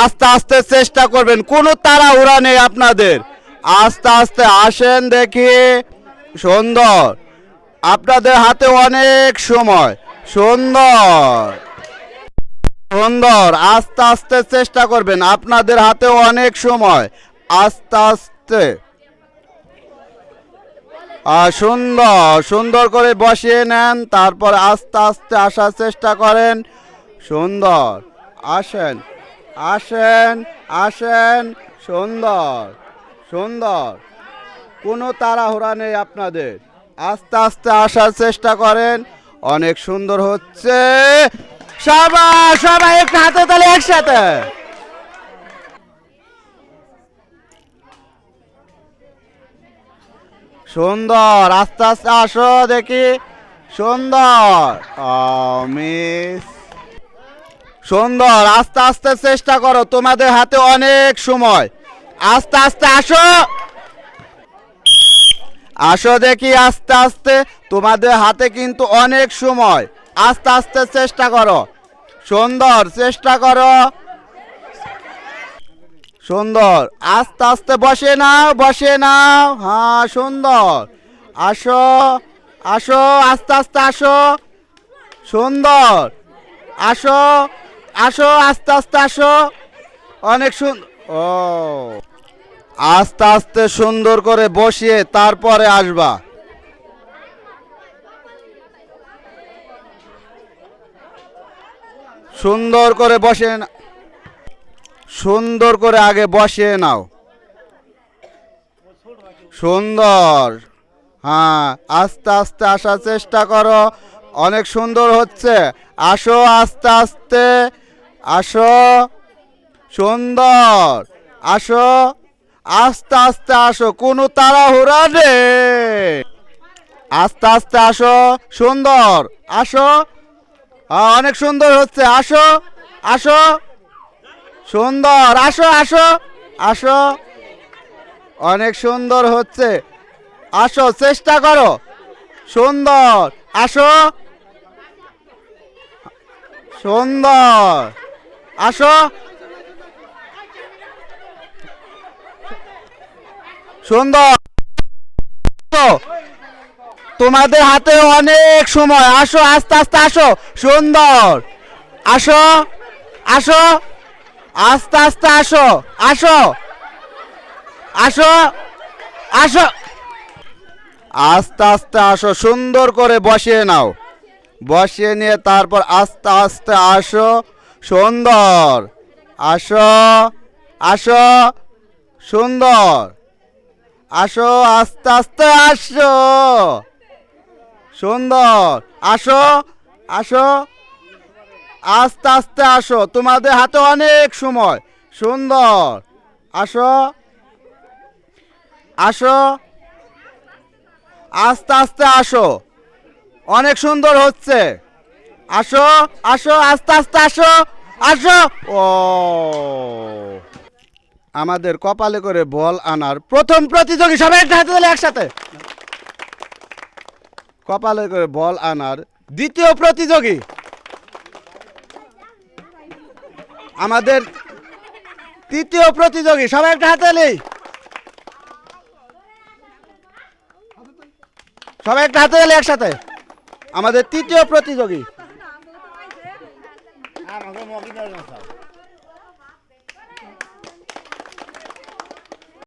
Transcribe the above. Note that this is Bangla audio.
আস্তে আস্তে চেষ্টা করবেন, কোনো তাড়াহুড়া নেই আপনাদের। আস্তে আস্তে আসেন দেখি। সুন্দর, আপনাদের হাতে অনেক সময়। সুন্দর সুন্দর, আস্তে আস্তে চেষ্টা করবেন, আপনাদের হাতে অনেক সময়। আস্তে আস্তে। সুন্দর সুন্দর করে বসিয়ে নেন, তারপর আস্তে আস্তে আসার চেষ্টা করেন। সুন্দর, আসেন আসেন আসেন। সুন্দর সুন্দর, কোনো তাড়াহুড়া নেই আপনাদের। আস্তে আস্তে আসার চেষ্টা করেন। অনেক সুন্দর হচ্ছে। সবাই সবাই একটু হাতে তালে একসাথে। সুন্দর, আস্তে আস্তে আসো দেখি। সুন্দর, মিস। সুন্দর, আস্তে আস্তে চেষ্টা করো, তোমাদের হাতে অনেক সময়। আস্তে আস্তে আসো। আসো দেখি আস্তে আস্তে, তোমাদের হাতে কিন্তু অনেক সময়। আস্তে আস্তে চেষ্টা করো। সুন্দর, চেষ্টা করো। সুন্দর, আস্তে আস্তে বসে নাও বসে নাও। হ্যাঁ সুন্দর, আসো আসো, আস্তে আস্তে আসো। সুন্দর, আসো আসো, আস্তে আস্তে আসো। অনেক সুন্দর। ও, আস্তে আস্তে সুন্দর করে বসিয়ে তারপরে আসবা। সুন্দর করে বসে, সুন্দর করে আগে বসিয়ে নাও। সুন্দর, হ্যাঁ আস্তে আস্তে আসার চেষ্টা করো। অনেক সুন্দর হচ্ছে। আসো আস্তে আস্তে আসো। সুন্দর, আসো আস্তে আস্তে আসো, কোনো তাড়াহুড়া নেই। আস্তে আস্তে আসো। সুন্দর, আসো। অনেক সুন্দর হচ্ছে। আসো আসো। সুন্দর, আসো আসো আসো। অনেক সুন্দর হচ্ছে। আসো, চেষ্টা করো। সুন্দর, আসো। সুন্দর, আসো। সুন্দর, তোমাদের হাতে অনেক সময়। আসো আস্তে আস্তে আসো। সুন্দর, আসো আসো, আস্তে আস্তে আসো। আসো আসো আসো, আস্তে আস্তে আসো। সুন্দর করে বসিয়ে নাও, বসিয়ে নিয়ে তারপর আস্তে আস্তে আসো। সুন্দর, আসো আসো। সুন্দর, আসো আস্তে আস্তে আসো। সুন্দর, আসো আসো, আস্তে আস্তে আসো, তোমাদের হাতে অনেক সময়। সুন্দর, আসো আসো, আস্তে আস্তে আসো। অনেক সুন্দর হচ্ছে। আসো আসো, আস্তে আস্তে আসো আসো। ও, আমাদের কপালে করে বল আনার প্রথম প্রতিযোগী, সবাই একটা হাতে তালে একসাথে। কপালে করে বল আনার দ্বিতীয় প্রতিযোগী, আমাদের তৃতীয় প্রতিযোগী, সবাই একটা হাতে তালি। সবাই একটা হাতে তালি একসাথে। আমাদের তৃতীয় প্রতিযোগী।